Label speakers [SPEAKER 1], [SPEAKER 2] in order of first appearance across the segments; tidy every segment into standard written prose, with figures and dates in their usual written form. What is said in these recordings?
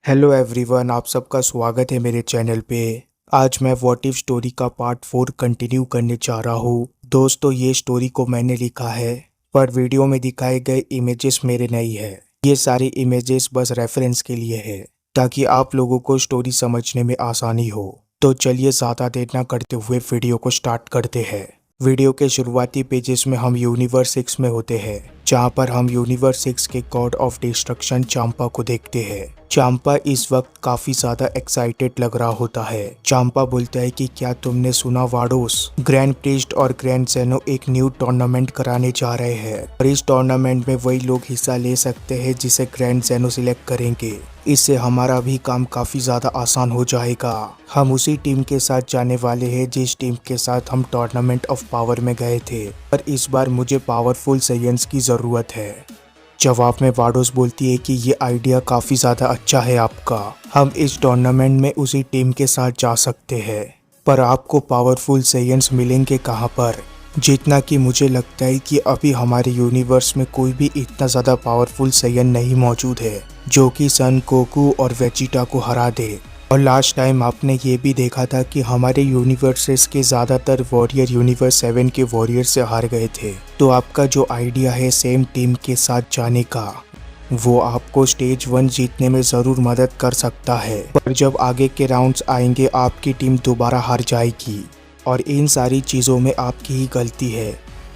[SPEAKER 1] Hello everyone, आप सबका स्वागत है मेरे चैनल पे। आज मैं व्हाट इफ स्टोरी का पार्ट 4 कंटिन्यू करने जा रहा हूँ। दोस्तों, ये स्टोरी को मैंने लिखा है, पर वीडियो में दिखाए गए इमेजेस मेरे नहीं है। ये सारी इमेजेस बस रेफरेंस के लिए है, ताकि आप लोगों को स्टोरी समझने में आसानी हो। तो चलिए ज़्यादा देर ना करते हुए वीडियो को स्टार्ट करते हैं। वीडियो के शुरुआती पेजेस में हम यूनिवर्स 6 में होते हैं, जहाँ पर हम यूनिवर्स 6 के गॉड ऑफ डिस्ट्रक्शन चांपा को देखते हैं। चांपा इस वक्त काफी ज्यादा एक्साइटेड लग रहा होता है। चांपा बोलता है कि क्या तुमने सुना वाडोस, ग्रैंड प्रीस्ट और ग्रैंड जेनो एक न्यू टूर्नामेंट कराने जा रहे हैं और इस टूर्नामेंट में वही लोग हिस्सा ले सकते हैं जिसे ग्रैंड जेनो सिलेक्ट करेंगे। इससे हमारा भी काम काफी ज्यादा आसान हो जाएगा। हम उसी टीम के साथ जाने वाले हैं जिस टीम के साथ हम टूर्नामेंट ऑफ पावर में गए थे, पर इस बार मुझे पावरफुल साइंस की जरूरत है। जवाब में वाडोस बोलती है कि ये आइडिया काफी ज्यादा अच्छा है आपका। हम इस टूर्नामेंट में उसी टीम के साथ जा सकते हैं, पर आपको पावरफुल साइंस मिलेंगे कहाँ पर? जितना कि मुझे लगता है कि अभी हमारे यूनिवर्स में कोई भी इतना ज्यादा पावरफुल साइंस नहीं मौजूद है जो कि सन गोकू और वेजिटा को हरा दे। और लास्ट टाइम आपने ये भी देखा था कि हमारे यूनिवर्सेस के ज़्यादातर वॉरियर यूनिवर्स 7 के वॉरियर से हार गए थे। तो आपका जो आइडिया है सेम टीम के साथ जाने का, वो आपको स्टेज 1 जीतने में ज़रूर मदद कर सकता है, पर जब आगे के राउंड्स आएंगे आपकी टीम दोबारा हार जाएगी। और इन सारी चीज़ों में आपकी ही गलती है।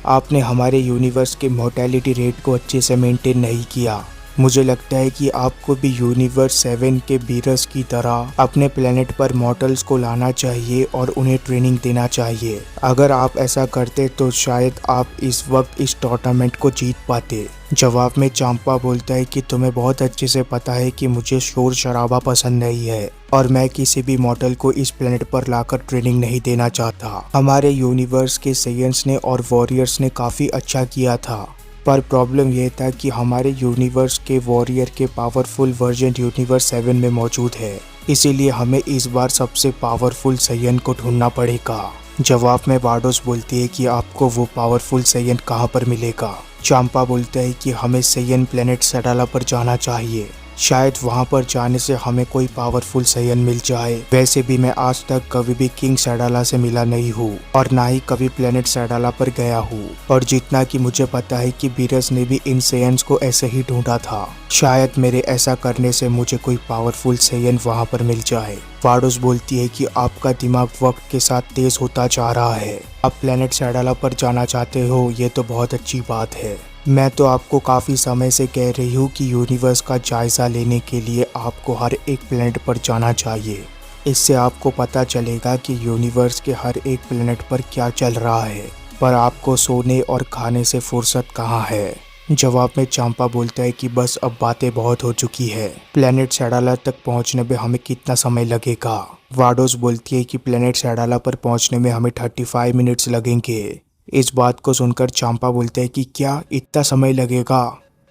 [SPEAKER 1] आपने हमारे यूनिवर्स के मोर्टेलिटी रेट को अच्छे से मेंटेन नहीं किया। मुझे लगता है कि आपको भी यूनिवर्स 7 के बीरस की तरह अपने प्लेनेट पर मॉर्टल्स को लाना चाहिए और उन्हें ट्रेनिंग देना चाहिए। अगर आप ऐसा करते तो शायद आप इस वक्त इस टूर्नामेंट को जीत पाते। जवाब में चांपा बोलता है कि तुम्हें बहुत अच्छे से पता है कि मुझे शोर शराबा पसंद नहीं है और मैं किसी भी मॉडल को इस प्लेनेट पर लाकर ट्रेनिंग नहीं देना चाहता। हमारे यूनिवर्स के साइंस ने और वॉरियर्स ने काफ़ी अच्छा किया था, पर प्रॉब्लम यह था कि हमारे यूनिवर्स के वॉरियर के पावरफुल वर्जन यूनिवर्स 7 में मौजूद है। इसीलिए हमें इस बार सबसे पावरफुल साइंस को ढूंढना पड़ेगा। जवाब में वाडोस बोलती है कि आपको वो पावरफुल साइंस कहाँ पर मिलेगा। चांपा बोलता है कि हमें साइंस प्लेनेट सडाला पर जाना चाहिए, शायद वहाँ पर जाने से हमें कोई पावरफुल साइंस मिल जाए। वैसे भी मैं आज तक कभी भी किंग सडाला से मिला नहीं हूँ और ना ही कभी प्लेनेट सडाला पर गया हूँ, और जितना कि मुझे पता है कि बीरस ने भी इन साइंस को ऐसे ही ढूंढा था। शायद मेरे ऐसा करने से मुझे कोई पावरफुल साइंस वहाँ पर मिल जाए। वाडोस बोलती है कि आपका दिमाग वक्त के साथ तेज होता जा रहा है। आप प्लेनेट सडाला पर जाना चाहते हो, ये तो बहुत अच्छी बात है। मैं तो आपको काफ़ी समय से कह रही हूँ कि यूनिवर्स का जायज़ा लेने के लिए आपको हर एक प्लेनेट पर जाना चाहिए। इससे आपको पता चलेगा कि यूनिवर्स के हर एक प्लेनेट पर क्या चल रहा है, पर आपको सोने और खाने से फुर्सत कहाँ है। जवाब में चांपा बोलता है कि बस अब बातें बहुत हो चुकी है। प्लेनेट सडाला तक पहुँचने में हमें कितना समय लगेगा? वाडोस बोलती है कि प्लेनेट सडाला पर पहुँचने में हमें 35 मिनट्स लगेंगे। इस बात को सुनकर चांपा बोलते हैं कि क्या इतना समय लगेगा?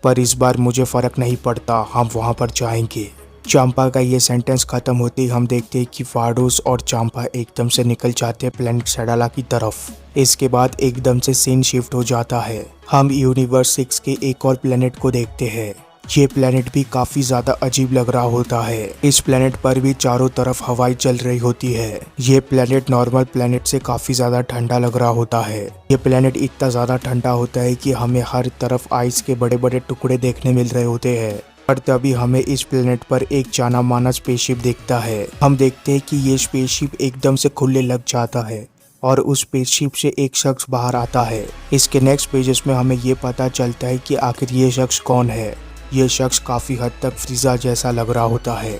[SPEAKER 1] पर इस बार मुझे फर्क नहीं पड़ता, हम वहां पर जाएंगे। चांपा का ये सेंटेंस खत्म होते ही हम देखते हैं कि वाडोस और चांपा एकदम से निकल जाते हैं प्लेनेट सडाला की तरफ। इसके बाद एकदम से सीन शिफ्ट हो जाता है। हम यूनिवर्स 6 के एक और प्लेनेट को देखते हैं। ये प्लेनेट भी काफी ज्यादा अजीब लग रहा होता है। इस प्लेनेट पर भी चारों तरफ हवाएं चल रही होती है। ये प्लेनेट नॉर्मल प्लेनेट से काफी ज्यादा ठंडा लग रहा होता है। ये प्लेनेट इतना ज्यादा ठंडा होता है कि हमें हर तरफ आइस के बड़े बड़े टुकड़े देखने मिल रहे होते हैं। पर तभी हमें इस प्लेनेट पर एक जाना माना स्पेसशिप दिखता है। हम देखते हैं कि ये स्पेसशिप एकदम से खुलने लग जाता है और उस स्पेसशिप से एक शख्स बाहर आता है। इसके नेक्स्ट पेजेस में हमें ये पता चलता है कि आखिर ये शख्स कौन है। ये शख्स काफ़ी हद तक फ्रीज़ा जैसा लग रहा होता है।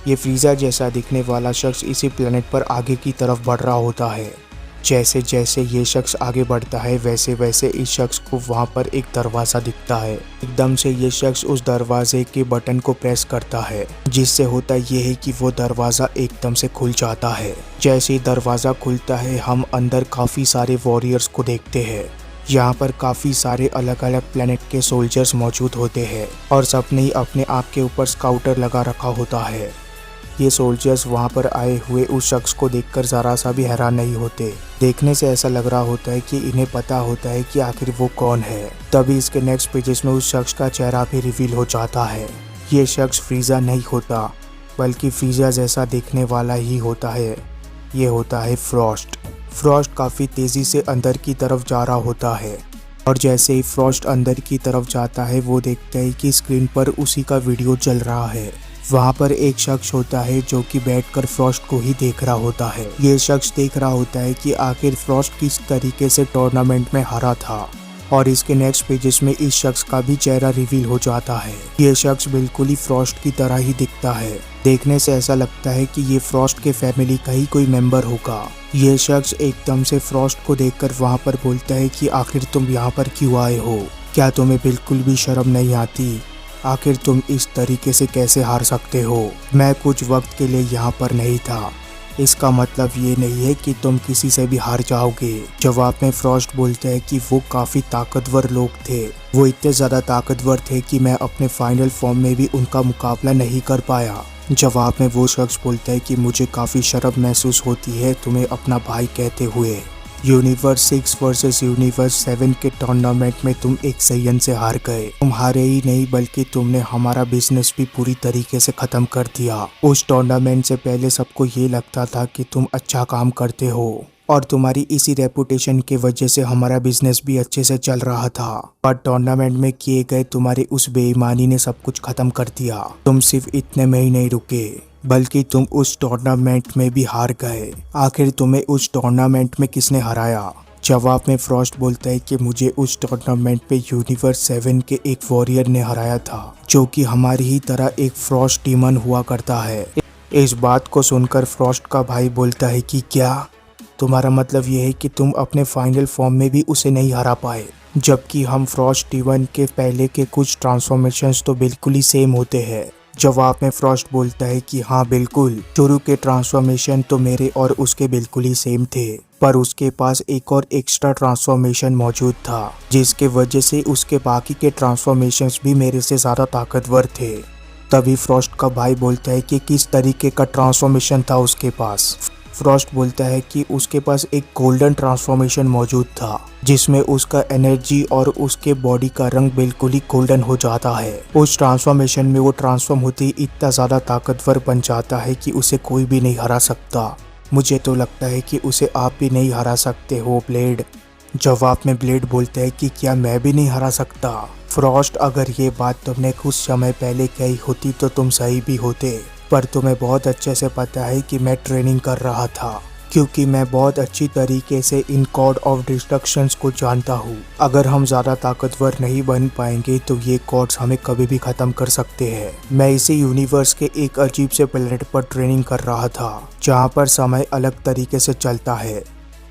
[SPEAKER 1] ये फ्रीज़ा जैसा दिखने वाला शख्स इसी प्लेनेट पर आगे की तरफ बढ़ रहा होता है। जैसे जैसे ये शख्स आगे बढ़ता है वैसे वैसे इस शख्स को वहाँ पर एक दरवाज़ा दिखता है। एकदम से ये शख्स उस दरवाजे के बटन को प्रेस करता है, जिससे होता ये है कि वो दरवाज़ा एकदम से खुल जाता है। जैसे ही दरवाज़ा खुलता है हम अंदर काफ़ी सारे वॉरियर्स को देखते हैं। यहाँ पर काफ़ी सारे अलग अलग प्लेनेट के सोल्जर्स मौजूद होते हैं और सबने ही अपने आप के ऊपर स्काउटर लगा रखा होता है। ये सोल्जर्स वहाँ पर आए हुए उस शख्स को देखकर ज़रा सा भी हैरान नहीं होते। देखने से ऐसा लग रहा होता है कि इन्हें पता होता है कि आखिर वो कौन है। तभी इसके नेक्स्ट पेजेस में उस शख्स का चेहरा भी रिवील हो जाता है। ये शख्स फ्रीज़ा नहीं होता, बल्कि पिज़्ज़ा जैसा दिखने वाला ही होता है। ये होता है फ्रॉस्ट। फ्रॉस्ट काफ़ी तेज़ी से अंदर की तरफ जा रहा होता है और जैसे ही फ्रॉस्ट अंदर की तरफ जाता है वो देखता है कि स्क्रीन पर उसी का वीडियो चल रहा है। वहाँ पर एक शख्स होता है जो कि बैठकर फ्रॉस्ट को ही देख रहा होता है। ये शख्स देख रहा होता है कि आखिर फ्रॉस्ट किस तरीके से टूर्नामेंट में हारा था और इसके नेक्स्ट पेजेस में इस शख्स का भी चेहरा रिवील हो जाता है। ये शख्स बिल्कुल ही फ्रॉस्ट की तरह ही दिखता है। देखने से ऐसा लगता है कि ये फ्रॉस्ट के फैमिली का ही कोई मेंबर होगा। ये शख्स एकदम से फ्रॉस्ट को देखकर वहाँ पर बोलता है कि आखिर तुम यहाँ पर क्यों आए हो? क्या तुम्हें बिल्कुल भी शर्म नहीं आती? आखिर तुम इस तरीके से कैसे हार सकते हो? मैं कुछ वक्त के लिए यहाँ पर नहीं था। इसका मतलब ये नहीं है कि तुम किसी से भी हार जाओगे। जवाब में फ्रॉस्ट बोलता है कि वो काफ़ी ताकतवर लोग थे। वो इतने ज़्यादा ताकतवर थे कि मैं अपने फाइनल फॉर्म में भी उनका मुकाबला नहीं कर पाया। जवाब में वो शख्स बोलता है कि मुझे काफ़ी शर्म महसूस होती है तुम्हें अपना भाई कहते हुए। यूनिवर्स 6 वर्सेस यूनिवर्स 7 के टूर्नामेंट में तुम एक संयन से हार गए। तुम हारे ही नहीं बल्कि तुमने हमारा बिजनेस भी पूरी तरीके से खत्म कर दिया। उस टूर्नामेंट से पहले सबको ये लगता था कि तुम अच्छा काम करते हो और तुम्हारी इसी रेपुटेशन के वजह से हमारा बिजनेस भी अच्छे से चल रहा था, पर टूर्नामेंट में किए गए तुम्हारे उस बेईमानी ने सब कुछ खत्म कर दिया। तुम सिर्फ इतने में ही नहीं रुके बल्कि तुम उस टूर्नामेंट में भी हार गए। आखिर तुम्हें उस टूर्नामेंट में किसने हराया? जवाब में फ्रॉस्ट बोलता है कि मुझे उस टूर्नामेंट पे यूनिवर्स 7 के एक वॉरियर ने हराया था जो कि हमारी ही तरह एक फ्रॉस्ट डीमन हुआ करता है। इस बात को सुनकर फ्रॉस्ट का भाई बोलता है कि क्या तुम्हारा मतलब ये है कि तुम अपने फाइनल फॉर्म में भी उसे नहीं हरा पाए? जबकि हम फ्रॉस्ट डीमन के पहले के कुछ ट्रांसफॉर्मेशंस तो बिल्कुल ही सेम होते हैं। जवाब में फ्रॉस्ट बोलता है कि हाँ बिल्कुल, शुरू के ट्रांसफॉर्मेशन तो मेरे और उसके बिल्कुल ही सेम थे, पर उसके पास एक और एक्स्ट्रा ट्रांसफॉर्मेशन मौजूद था जिसके वजह से उसके बाकी के ट्रांसफॉर्मेशंस भी मेरे से ज़्यादा ताकतवर थे। तभी फ्रॉस्ट का भाई बोलता है कि किस तरीके का ट्रांसफॉर्मेशन था उसके पास? फ्रॉस्ट बोलता है कि उसके पास एक गोल्डन ट्रांसफॉर्मेशन मौजूद था जिसमें उसका एनर्जी और उसके बॉडी का रंग बिल्कुल ही गोल्डन हो जाता है। उस ट्रांसफॉर्मेशन में वो ट्रांसफॉर्म होते ही इतना ज़्यादा ताकतवर बन जाता है कि उसे कोई भी नहीं हरा सकता। मुझे तो लगता है कि उसे आप भी नहीं हरा सकते हो ब्लेड। जवाब में ब्लेड बोलता है कि क्या मैं भी नहीं हरा सकता? फ्रॉस्ट, अगर ये बात तुमने कुछ समय पहले कही होती तो तुम सही भी होते, पर तुम्हें बहुत अच्छे से पता है कि मैं ट्रेनिंग कर रहा था क्योंकि मैं बहुत अच्छी तरीके से इन कॉड ऑफ डिस्ट्रक्शंस को जानता हूँ। अगर हम ज़्यादा ताकतवर नहीं बन पाएंगे तो ये कॉड्स हमें कभी भी ख़त्म कर सकते हैं। मैं इसी यूनिवर्स के एक अजीब से प्लेनेट पर ट्रेनिंग कर रहा था जहाँ पर समय अलग तरीके से चलता है।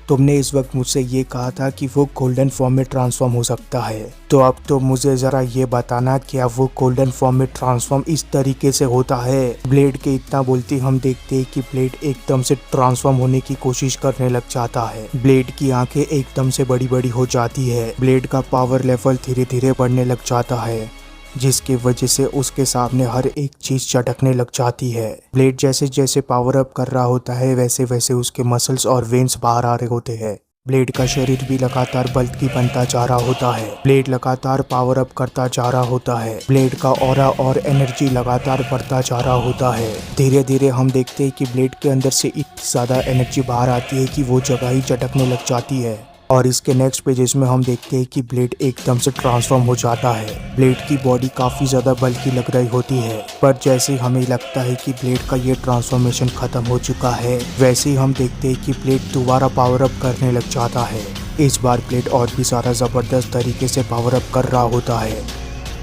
[SPEAKER 1] तुमने इस वक्त मुझसे ये कहा था कि वो गोल्डन फॉर्म में ट्रांसफॉर्म हो सकता है, तो अब तो मुझे ज़रा ये बताना क्या वो गोल्डन फॉर्म में ट्रांसफॉर्म इस तरीके से होता है? ब्लेड के इतना बोलते हम देखते हैं कि ब्लेड एकदम से ट्रांसफॉर्म होने की कोशिश करने लग जाता है। ब्लेड की आंखें एकदम से बड़ी बड़ी हो जाती है। ब्लेड का पावर लेवल धीरे धीरे बढ़ने लग जाता है जिसकी वजह से उसके सामने हर एक चीज चटकने लग जाती है। ब्लेड जैसे जैसे पावर अप कर रहा होता है वैसे वैसे उसके मसल्स और वेन्स बाहर आ रहे होते हैं। ब्लेड का शरीर भी लगातार बल्कि बनता जा रहा होता है। ब्लेड लगातार पावर अप करता जा रहा होता है। ब्लेड का ऑरा और एनर्जी लगातार बढ़ता जा रहा होता है। धीरे धीरे हम देखते हैं कि ब्लेड के अंदर से इतनी ज्यादा एनर्जी बाहर आती है कि वो जगह ही चटकने लग जाती है। और इसके नेक्स्ट पेजेस में हम देखते हैं कि ब्लेड एकदम से ट्रांसफॉर्म हो जाता है। ब्लेड की बॉडी काफ़ी ज़्यादा बल्कि लग रही होती है, पर जैसे हमें लगता है कि ब्लेड का ये ट्रांसफॉर्मेशन ख़त्म हो चुका है वैसे ही हम देखते हैं कि ब्लेड दोबारा पावर अप करने लग जाता है। इस बार ब्लेड और भी ज़्यादा ज़बरदस्त तरीके से पावर अप कर रहा होता है।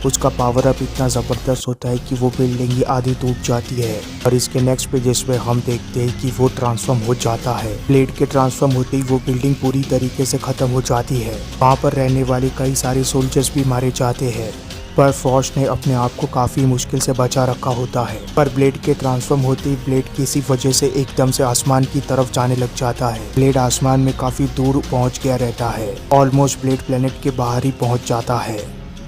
[SPEAKER 1] उसका पावर अप इतना ज़बरदस्त होता है कि वो बिल्डिंग ही आधी टूट जाती है। और इसके नेक्स्ट पेजेस में हम देखते हैं कि वो ट्रांसफॉर्म हो जाता है। ब्लेड के ट्रांसफॉर्म होते ही वो बिल्डिंग पूरी तरीके से ख़त्म हो जाती है। वहाँ पर रहने वाले कई सारे सोल्जर्स भी मारे जाते हैं, पर फ्रॉस्ट ने अपने आप को काफ़ी मुश्किल से बचा रखा होता है। पर ब्लेड के ट्रांसफॉर्म होते ही ब्लेड किसी वजह से एकदम से आसमान की तरफ जाने लग जाता है। ब्लेड आसमान में काफ़ी दूर पहुँच गया रहता है। ऑलमोस्ट ब्लेड प्लेनेट के बाहर ही पहुँच जाता है।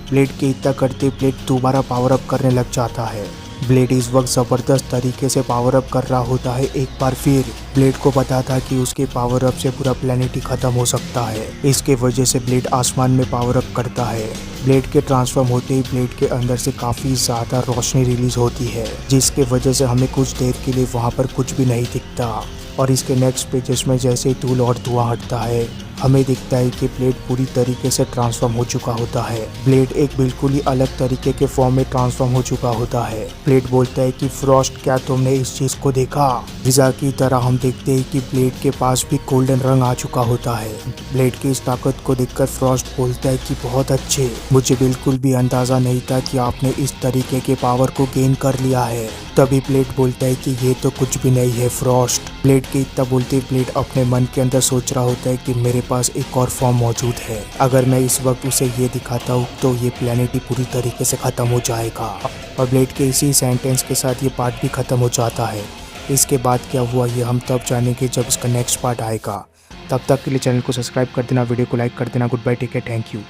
[SPEAKER 1] ब्लेड के इतना करते ब्लेड दोबारा पावर अप करने लग जाता है। ब्लेड इस वक्त जबरदस्त तरीके से पावर अप कर रहा होता है। एक बार फिर ब्लेड को पता था कि उसके पावर अप से पूरा प्लेनेट ही खत्म हो सकता है। इसके वजह से ब्लेड आसमान में पावर अप करता है। ब्लेड के ट्रांसफॉर्म होते ही ब्लेड के अंदर से काफी ज्यादा रोशनी रिलीज होती है, जिसके वजह से हमें कुछ देर के लिए वहां पर कुछ भी नहीं दिखता। और इसके नेक्स्ट पेजेस में जैसे ही धूल और धुआं हटता है, हमें दिखता है कि ब्लेड पूरी तरीके से ट्रांसफॉर्म हो चुका होता है। ब्लेड एक बिल्कुल ही अलग तरीके के फॉर्म में ट्रांसफॉर्म हो चुका होता है। ब्लेड बोलता है कि फ्रॉस्ट, क्या तुमने इस चीज को देखा? गिजा की तरह हम देखते हैं कि ब्लेड के पास भी गोल्डन रंग आ चुका होता है। ब्लेड की इस ताकत को देखकर फ्रॉस्ट बोलता है कि बहुत अच्छे, मुझे बिल्कुल भी अंदाजा नहीं था कि आपने इस तरीके के पावर को गेन कर लिया है। तभी ब्लेड बोलता है कि ये तो कुछ भी नहीं है फ्रॉस्ट। ब्लेड के इतना बोलते ब्लेड अपने मन के अंदर सोच रहा होता है कि मेरे पास एक और फॉर्म मौजूद है। अगर मैं इस वक्त उसे ये दिखाता हूँ तो ये प्लेनेट ही पूरी तरीके से खत्म हो जाएगा। और ब्लेड के इसी सेंटेंस के साथ ये पार्ट भी खत्म हो जाता है। इसके बाद क्या हुआ ये हम तब जानेंगे जब इसका नेक्स्ट पार्ट आएगा। तब तक के लिए चैनल को सब्सक्राइब कर देना, वीडियो को लाइक कर देना। Goodbye, take care, thank you.